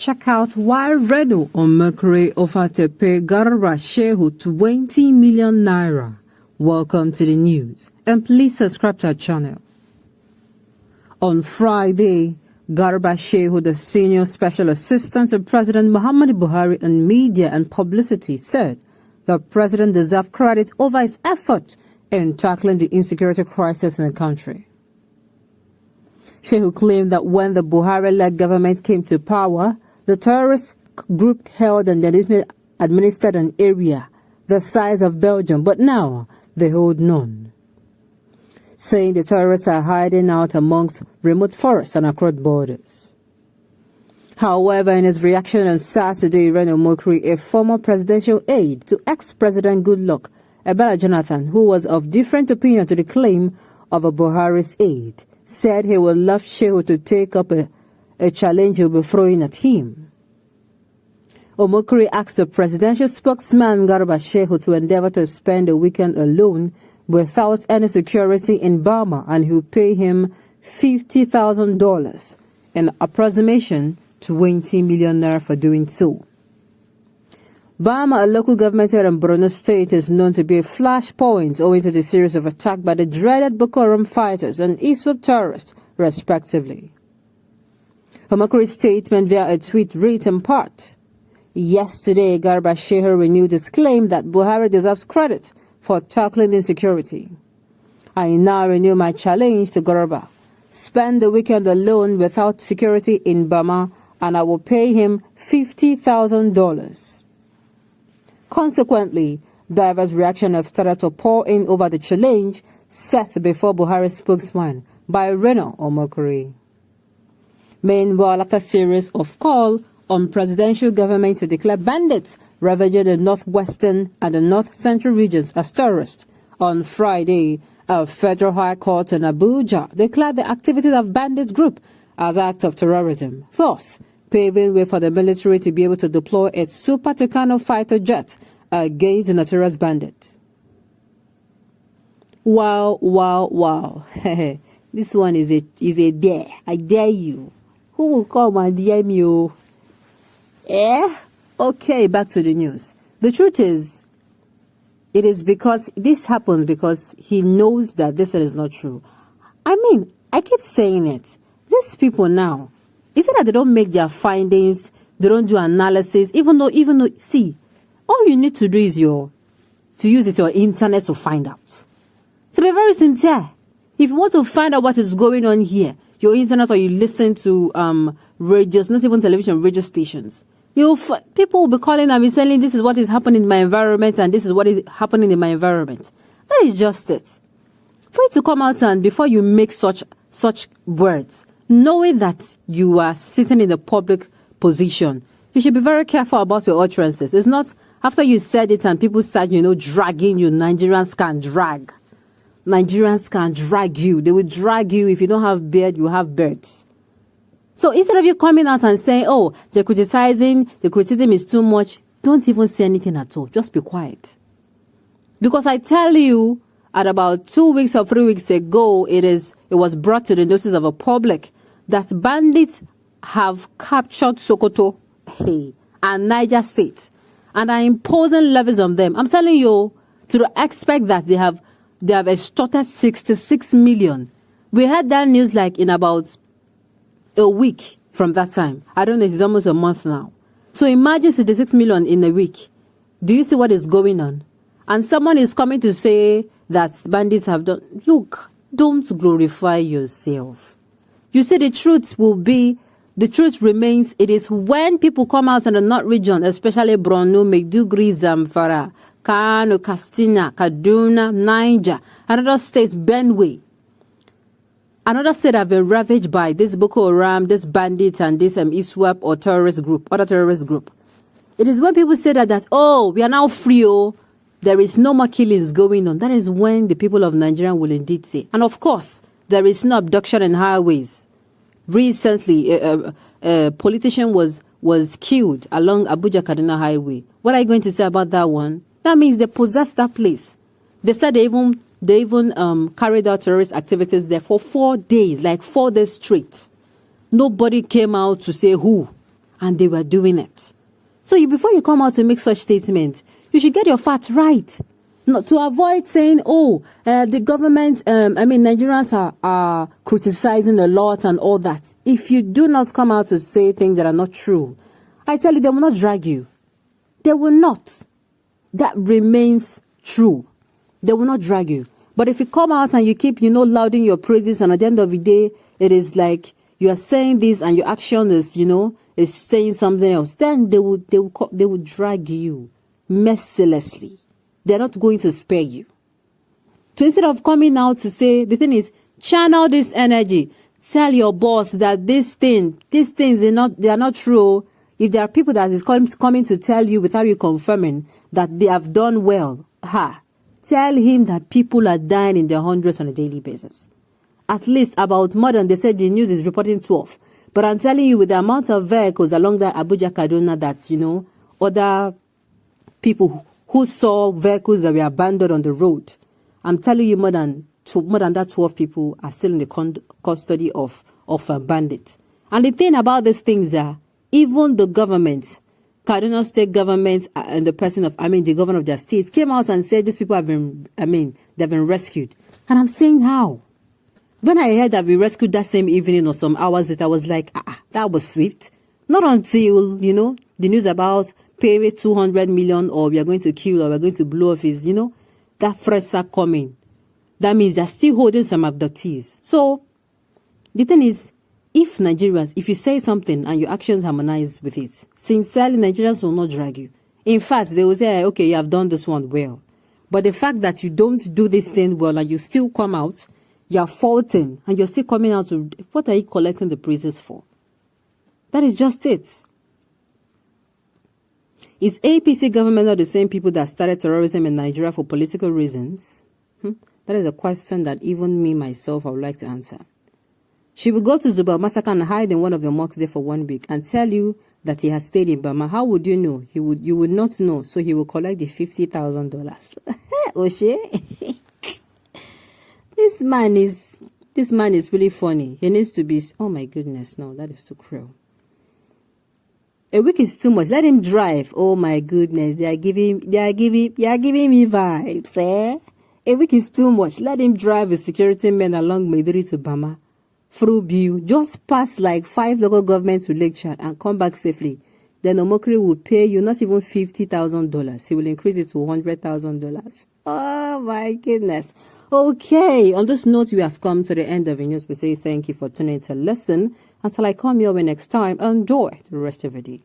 Check out why Reno Omokri offered to pay Garba Shehu 20 million naira. Welcome to the news, and please subscribe to our channel. On Friday, Garba Shehu, the senior special assistant to President Muhammad Buhari on media and publicity, said the president deserved credit over his effort in tackling the insecurity crisis in the country. Shehu claimed that when the Buhari-led government came to power, the terrorist group held and administered an area the size of Belgium, but now they hold none, saying the terrorists are hiding out amongst remote forests and across borders. However, in his reaction on Saturday, Reno Omokri, a former presidential aide to ex-President Goodluck Ebele Jonathan, who was of different opinion to the claim of a Buhari's aide, said he would love Shehu to take up a challenge he will be throwing at him. Omokri asked the presidential spokesman Garba Shehu to endeavor to spend the weekend alone without any security in Burma, and he will pay him $50,000, an approximation 20 million naira for doing so. Burma, a local government here in Borno State, is known to be a flashpoint owing to the series of attacks by the dreaded Boko Haram fighters and ISWAP terrorists, respectively. Omokri's statement via a tweet reads in part, "Yesterday, Garba Shehu renewed his claim that Buhari deserves credit for tackling insecurity. I now renew my challenge to Garba. Spend the weekend alone without security in Burma, and I will pay him $50,000. Consequently, diverse reactions have started to pour in over the challenge set before Buhari's spokesman by Reno Omokri. Meanwhile, after a series of calls on presidential government to declare bandits ravaging the northwestern and the north-central regions as terrorists, on Friday, a federal high court in Abuja declared the activities of bandit group as acts of terrorism, thus paving way for the military to be able to deploy its Super Tucano fighter jet against the notorious bandits. Wow, wow, wow. This one is a dare. I dare you. Who will come and dare me? Oh? Okay, back to the news. The truth is, it is because this happens because he knows that this is not true. I mean, I keep saying it. These people now, is it that they don't make their findings, they don't do analysis, even though, see, all you need to do is your internet to find out. To be very sincere, if you want to find out what is going on here, your internet, or you listen to radios, not even television, radio stations, people will be calling and saying, this is what is happening in my environment and this is what is happening in my environment. That is just it. For you to come out and before you make such words, knowing that you are sitting in a public position, you should be very careful about your utterances. It's not after you said it and people start, dragging you. Nigerians can drag. Nigerians can drag you. They will drag you. If you don't have beard, you have birds. So instead of you coming out and saying, oh, the criticism is too much, don't even say anything at all. Just be quiet. Because I tell you, at about 2 weeks or 3 weeks ago, it was brought to the notice of a public that bandits have captured Sokoto and Niger State and are imposing levies on them. I'm telling you, to expect that they have extorted 66 million. We had that news like in about a week from that time. I don't know, it's almost a month now. So imagine 66 million in a week. Do you see what is going on? And someone is coming to say that bandits have done. Look, don't glorify yourself. You see, the truth remains, it is when people come out in the North region, especially Borno, Maiduguri, Zamfara, Kano, Katsina, Kaduna, Niger, and other states, Benue. Another state have been ravaged by this Boko Haram, this bandit, and this ISWAP or other terrorist group. It is when people say that we are now free, there is no more killings going on. That is when the people of Nigeria will indeed say. And of course, there is no abduction in highways. Recently, a politician was killed along Abuja-Kaduna Highway. What are you going to say about that one? That means they possess that place. They said they even carried out terrorist activities there for 4 days, like 4 days straight. Nobody came out to say who. and they were doing it. So before you come out to make such statements, you should get your facts right. Not to avoid saying, the government, Nigerians are criticizing a lot and all that. If you do not come out to say things that are not true, I tell you, they will not drag you. They will not. That remains true. They will not drag you. But if you come out and you keep, lauding your praises, and at the end of the day, it is like you are saying this and your action is, is saying something else, then they will drag you mercilessly. They're not going to spare you. So instead of coming out to say, the thing is, channel this energy. Tell your boss that these things they are not true. If there are people that is coming to tell you without you confirming that they have done well, tell him that people are dying in their hundreds on a daily basis. At least about more than they said the news is reporting 12. But I'm telling you, with the amount of vehicles along the Abuja Kaduna that, other people who saw vehicles that were abandoned on the road, I'm telling you, more than that 12 people are still in the custody of bandits. And the thing about these things are, even the government, Kaduna state government, and the person of, the governor of their states came out and said these people have been, they've been rescued. And I'm saying, how? When I heard that we rescued that same evening or some hours later, I was like, that was swift. Not until, the news about pay 200 million or we are going to kill or we are going to blow off his, that threat start coming. That means they're still holding some abductees. So the thing is, if Nigerians, if you say something and your actions harmonize with it, sincerely, Nigerians will not drag you. In fact, they will say, okay, you have done this one well. But the fact that you don't do this thing well and you still come out, you're faulting, and you're still coming out to, what are you collecting the praises for? That is just it. Is APC government not the same people that started terrorism in Nigeria for political reasons? That is a question that even me, myself, I would like to answer. She will go to Zuba Massacre and hide in one of your mosques there for 1 week and tell you that he has stayed in Burma. How would you know? You would not know, so he will collect the $50,000. Oshe? This man is really funny. He needs to be, oh my goodness, no, that is too cruel. A week is too much. Let him drive. Oh my goodness, they are giving me vibes, eh? A week is too much. Let him drive with security men along Maiduri to Bama. Through Biu, just pass like 5 local governments to Lake Chad and come back safely. Then Omokri will pay you not even $50,000. He will increase it to $100,000. Oh my goodness. Okay, on this note, we have come to the end of the news. We say thank you for tuning in to listen. Until I come your way next time, enjoy the rest of the day.